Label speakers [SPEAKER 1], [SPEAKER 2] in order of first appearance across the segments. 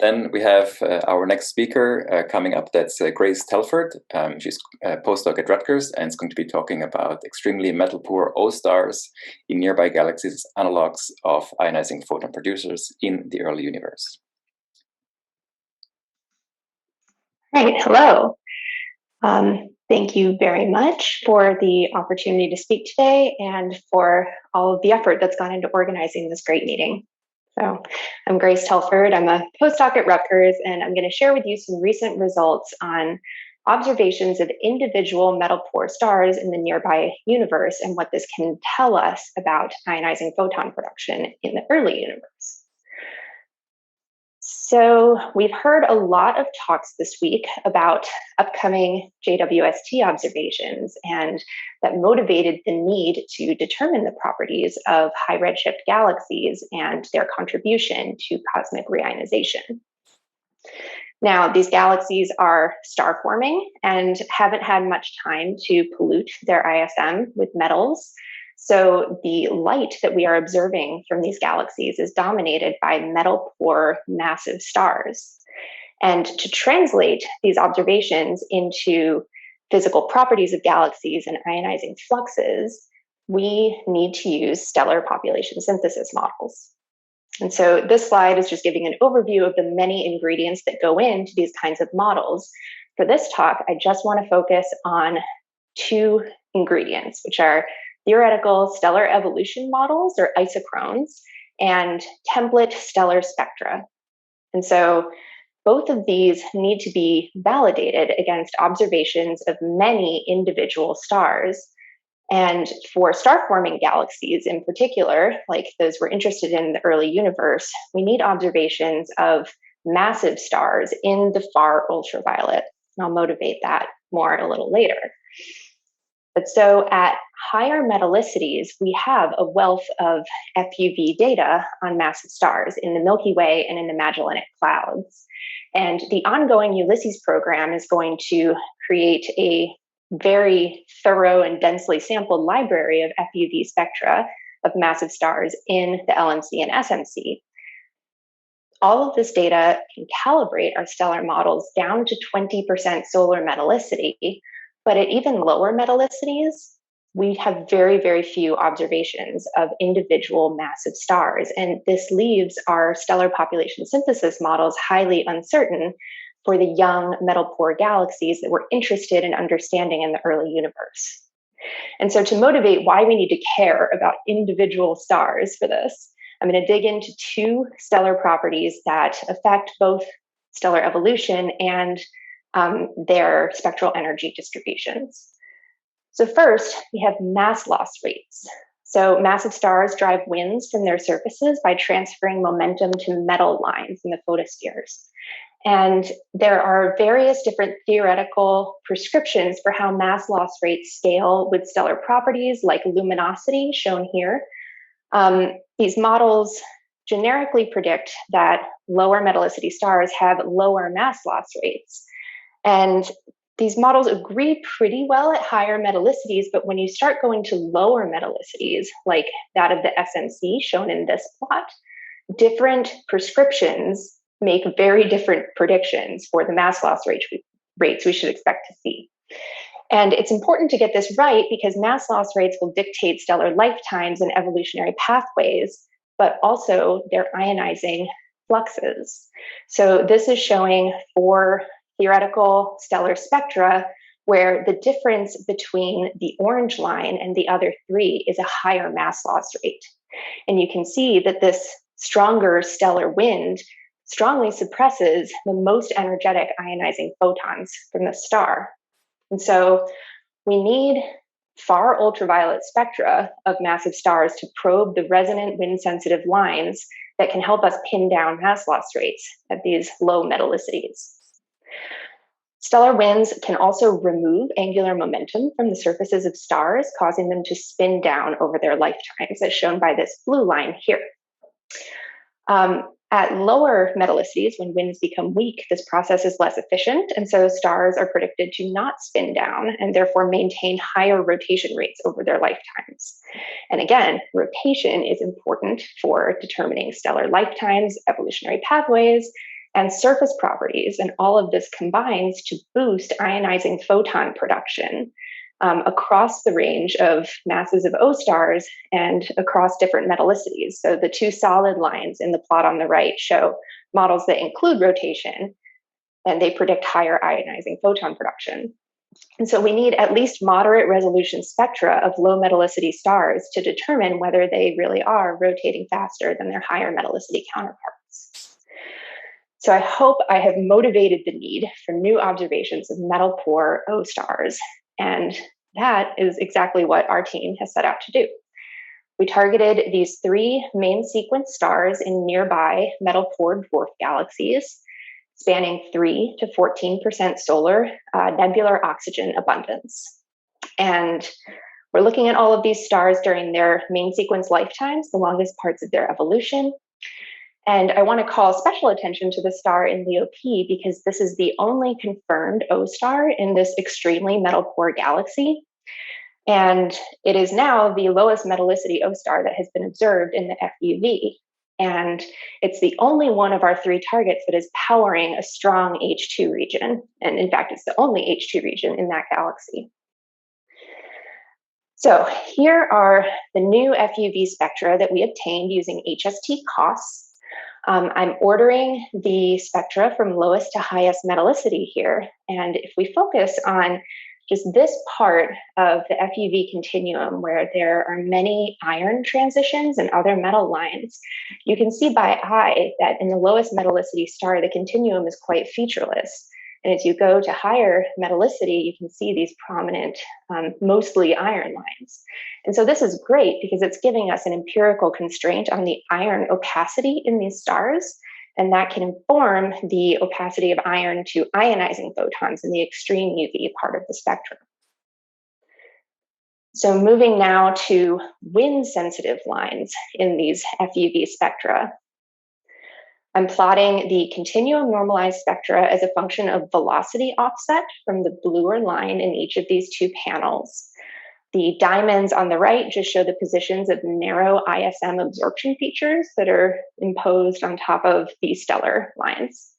[SPEAKER 1] Then we have our next speaker coming up. That's Grace Telford. She's a postdoc at Rutgers and is going to be talking about extremely metal-poor O stars in nearby galaxies, analogs of ionizing photon producers in the early universe.
[SPEAKER 2] Right, hello. Thank you very much for the opportunity to speak today and for all of the effort that's gone into organizing this great meeting. So I'm Grace Telford. I'm a postdoc at Rutgers, and I'm going to share with you some recent results on observations of individual metal-poor stars in the nearby universe and what this can tell us about ionizing photon production in the early universe. So we've heard a lot of talks this week about upcoming JWST observations, and that motivated the need to determine the properties of high redshift galaxies and their contribution to cosmic reionization. Now, these galaxies are star forming and haven't had much time to pollute their ISM with metals. So the light that we are observing from these galaxies is dominated by metal-poor massive stars. And to translate these observations into physical properties of galaxies and ionizing fluxes, we need to use stellar population synthesis models. And so this slide is just giving an overview of the many ingredients that go into these kinds of models. For this talk, I just want to focus on two ingredients, which are theoretical stellar evolution models, or isochrones, and template stellar spectra. And so both of these need to be validated against observations of many individual stars. And for star-forming galaxies in particular, like those we're interested in the early universe, we need observations of massive stars in the far ultraviolet. And I'll motivate that more a little later. But so at higher metallicities, we have a wealth of FUV data on massive stars in the Milky Way and in the Magellanic Clouds. And the ongoing Ulysses program is going to create a very thorough and densely sampled library of FOV spectra of massive stars in the LMC and SMC. All of this data can calibrate our stellar models down to 20% solar metallicity, but at even lower metallicities, we have very, very few observations of individual massive stars. And this leaves our stellar population synthesis models highly uncertain for the young metal-poor galaxies that we're interested in understanding in the early universe. And so to motivate why we need to care about individual stars for this, I'm going to dig into two stellar properties that affect both stellar evolution and their spectral energy distributions. So first, we have mass loss rates. So massive stars drive winds from their surfaces by transferring momentum to metal lines in the photospheres. And there are various different theoretical prescriptions for how mass loss rates scale with stellar properties like luminosity, shown here. These models generically predict that lower metallicity stars have lower mass loss rates. And these models agree pretty well at higher metallicities, but when you start going to lower metallicities, like that of the SMC shown in this plot, different prescriptions make very different predictions for the mass loss rates we should expect to see. And it's important to get this right because mass loss rates will dictate stellar lifetimes and evolutionary pathways, but also their ionizing fluxes. So this is showing 4 theoretical stellar spectra where the difference between the orange line and the other 3 is a higher mass loss rate. And you can see that this stronger stellar wind strongly suppresses the most energetic ionizing photons from the star. And so we need far ultraviolet spectra of massive stars to probe the resonant wind-sensitive lines that can help us pin down mass loss rates at these low metallicities. Stellar winds can also remove angular momentum from the surfaces of stars, causing them to spin down over their lifetimes, as shown by this blue line here. At lower metallicities, when winds become weak, this process is less efficient, and so stars are predicted to not spin down and therefore maintain higher rotation rates over their lifetimes. And again, rotation is important for determining stellar lifetimes, evolutionary pathways, and surface properties. And all of this combines to boost ionizing photon production across the range of masses of O stars and across different metallicities. So the two solid lines in the plot on the right show models that include rotation, and they predict higher ionizing photon production. And so we need at least moderate resolution spectra of low metallicity stars to determine whether they really are rotating faster than their higher metallicity counterparts. So I hope I have motivated the need for new observations of metal poor O stars. And that is exactly what our team has set out to do. We targeted these three main sequence stars in nearby metal poor dwarf galaxies, spanning 3 to 14% solar nebular oxygen abundance. And we're looking at all of these stars during their main sequence lifetimes, the longest parts of their evolution. And I want to call special attention to the star in Leo P because this is the only confirmed O star in this extremely metal poor galaxy. And it is now the lowest metallicity O star that has been observed in the FUV. And it's the only one of our three targets that is powering a strong H2 region. And in fact, it's the only H2 region in that galaxy. So here are the new FUV spectra that we obtained using HST COS. I'm ordering the spectra from lowest to highest metallicity here. And if we focus on just this part of the FUV continuum where there are many iron transitions and other metal lines, you can see by eye that in the lowest metallicity star, the continuum is quite featureless. And as you go to higher metallicity, you can see these prominent, mostly iron lines. And so this is great because it's giving us an empirical constraint on the iron opacity in these stars. And that can inform the opacity of iron to ionizing photons in the extreme UV part of the spectrum. So moving now to wind-sensitive lines in these FUV spectra. I'm plotting the continuum normalized spectra as a function of velocity offset from the bluer line in each of these two panels. The diamonds on the right just show the positions of narrow ISM absorption features that are imposed on top of these stellar lines.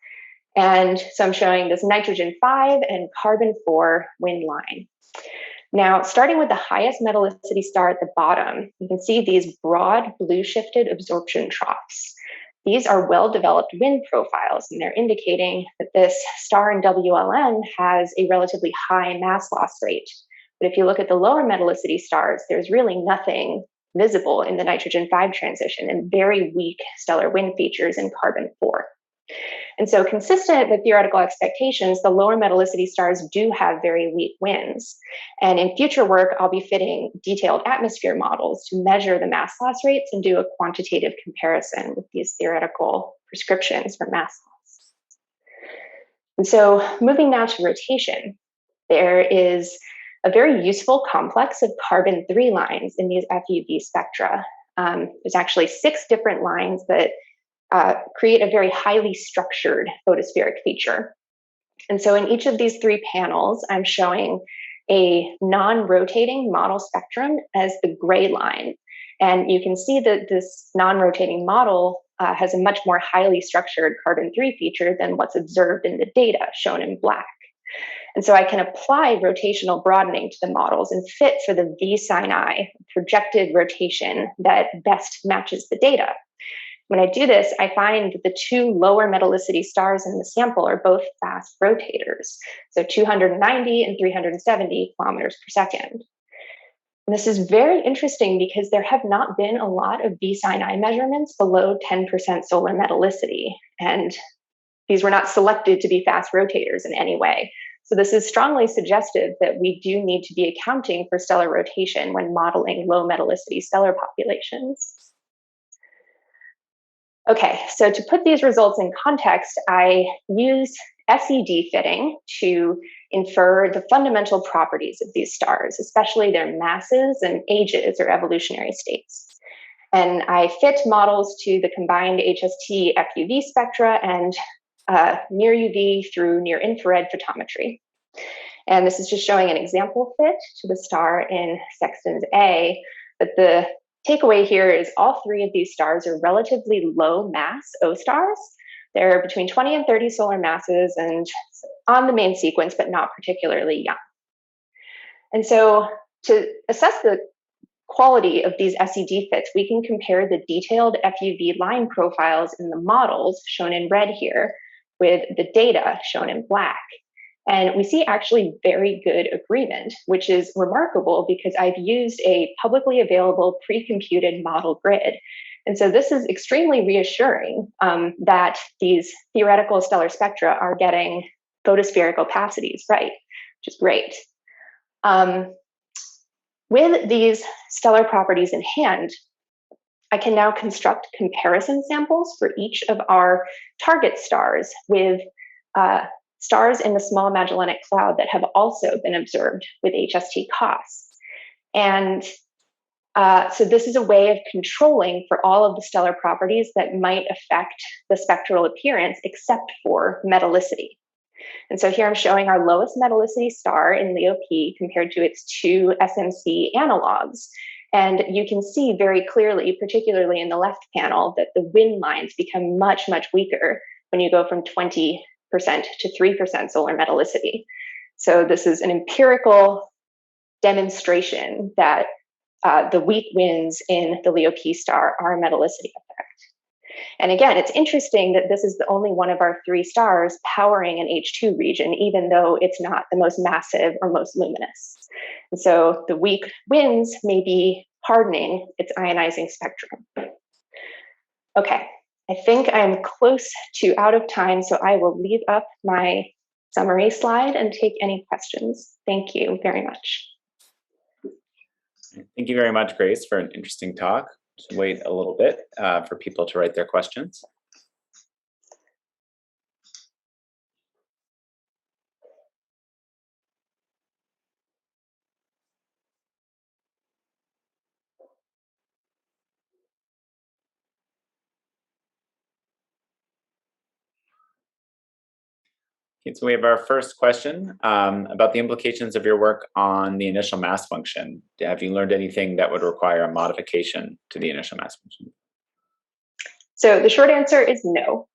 [SPEAKER 2] And so I'm showing this nitrogen 5 and carbon 4 wind line. Now, starting with the highest metallicity star at the bottom, you can see these broad blue shifted absorption troughs. These are well-developed wind profiles, and they're indicating that this star in WLN has a relatively high mass loss rate. But if you look at the lower metallicity stars, there's really nothing visible in the nitrogen 5 transition and very weak stellar wind features in carbon 4. And so consistent with theoretical expectations, the lower metallicity stars do have very weak winds. And in future work, I'll be fitting detailed atmosphere models to measure the mass loss rates and do a quantitative comparison with these theoretical prescriptions for mass loss. And so moving now to rotation, there is a very useful complex of carbon 3 lines in these FUV spectra. There's actually 6 different lines that create a very highly structured photospheric feature. And so in each of these 3 panels, I'm showing a non-rotating model spectrum as the gray line. And you can see that this non-rotating model has a much more highly structured carbon 3 feature than what's observed in the data, shown in black. And so I can apply rotational broadening to the models and fit for the V sin I, projected rotation that best matches the data. When I do this, I find that the 2 lower metallicity stars in the sample are both fast rotators, so 290 and 370 kilometers per second. And this is very interesting because there have not been a lot of V sin I measurements below 10% solar metallicity, and these were not selected to be fast rotators in any way. So this is strongly suggestive that we do need to be accounting for stellar rotation when modeling low metallicity stellar populations. Okay, so to put these results in context, I use SED Fitting to infer the fundamental properties of these stars, especially their masses and ages or evolutionary states. And I fit models to the combined HST FUV spectra and near UV through near infrared photometry. And this is just showing an example fit to the star in Sextans A, but the takeaway here is all 3 of these stars are relatively low mass O stars, They're between 20 and 30 solar masses and on the main sequence, but not particularly young. And so to assess the quality of these SED fits, we can compare the detailed FOV line profiles in the models, shown in red here, with the data, shown in black. And we see actually very good agreement, which is remarkable because I've used a publicly available pre-computed model grid. And so this is extremely reassuring that these theoretical stellar spectra are getting photospheric opacities right, which is great. With these stellar properties in hand, I can now construct comparison samples for each of our target stars with stars in the Small Magellanic Cloud that have also been observed with HST COS. And so this is a way of controlling for all of the stellar properties that might affect the spectral appearance except for metallicity. And so here I'm showing our lowest metallicity star in Leo P compared to its two SMC analogs. And you can see very clearly, particularly in the left panel, that the wind lines become much, much weaker when you go from 20% to 3% solar metallicity. So this is an empirical demonstration that the weak winds in the Leo P star are a metallicity effect. And again, it's interesting that this is the only one of our three stars powering an H2 region, even though it's not the most massive or most luminous. And so the weak winds may be hardening its ionizing spectrum. Okay, I think I'm close to out of time, so I will leave up my summary slide and take any questions. Thank you very much.
[SPEAKER 3] Thank you very much, Grace, for an interesting talk. Just wait a little bit for people to write their questions. Okay, so we have our first question about the implications of your work on the initial mass function. Have you learned anything that would require a modification to the initial mass function?
[SPEAKER 2] So the short answer is no.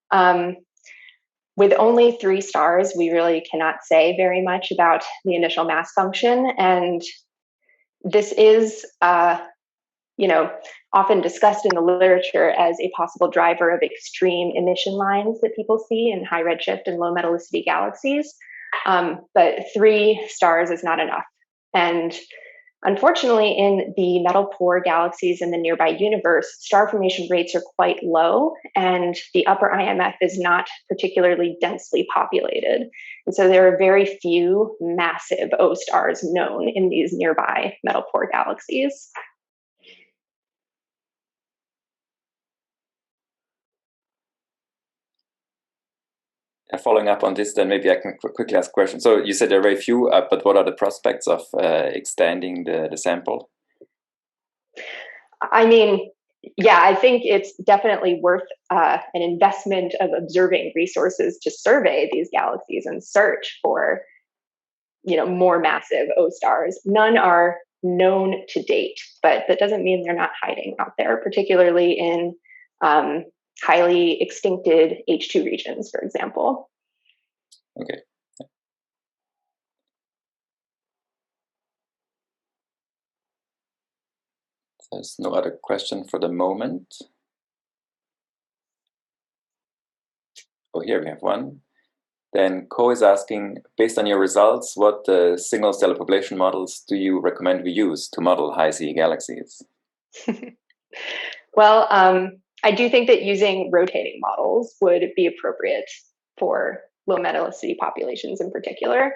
[SPEAKER 2] With only three stars, we really cannot say very much about the initial mass function. And this is often discussed in the literature as a possible driver of extreme emission lines that people see in high redshift and low metallicity galaxies. But three stars is not enough. And unfortunately, in the metal poor galaxies in the nearby universe, star formation rates are quite low, and the upper IMF is not particularly densely populated. And so there are very few massive O stars known in these nearby metal poor galaxies.
[SPEAKER 1] Following up on this, then maybe I can quickly ask a question. So you said there are very few, but what are the prospects of extending the sample?
[SPEAKER 2] I mean, yeah, I think it's definitely worth an investment of observing resources to survey these galaxies and search for, more massive O stars. None are known to date, but that doesn't mean they're not hiding out there, particularly in highly extincted H2 regions, for example.
[SPEAKER 1] Okay. There's no other question for the moment. Oh, here we have one. Then Co is asking, based on your results, what single stellar population models do you recommend we use to model high C galaxies?
[SPEAKER 2] Well, I do think that using rotating models would be appropriate for low metallicity populations in particular.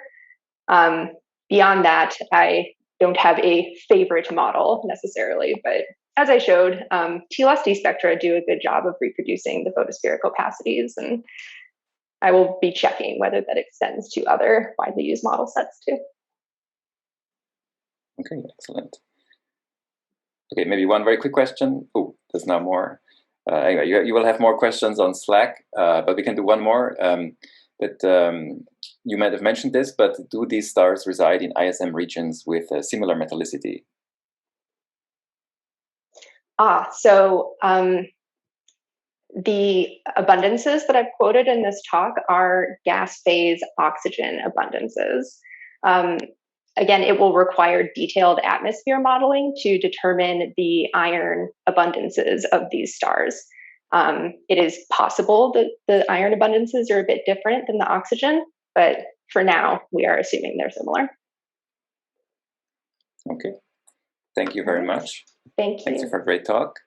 [SPEAKER 2] Beyond that, I don't have a favorite model necessarily, but as I showed, T-lusty spectra do a good job of reproducing the photospheric opacities, and I will be checking whether that extends to other widely used model sets too.
[SPEAKER 1] Okay, excellent. Okay, maybe one very quick question. Oh, there's now more. Anyway, you will have more questions on Slack, but we can do one more. You might have mentioned this, but do these stars reside in ISM regions with a similar metallicity?
[SPEAKER 2] The abundances that I've quoted in this talk are gas phase oxygen abundances. Again, it will require detailed atmosphere modeling to determine the iron abundances of these stars. It is possible that the iron abundances are a bit different than the oxygen, but for now, we are assuming they're similar.
[SPEAKER 1] Okay, thank you very much.
[SPEAKER 2] Thank you.
[SPEAKER 1] Thanks for a great talk.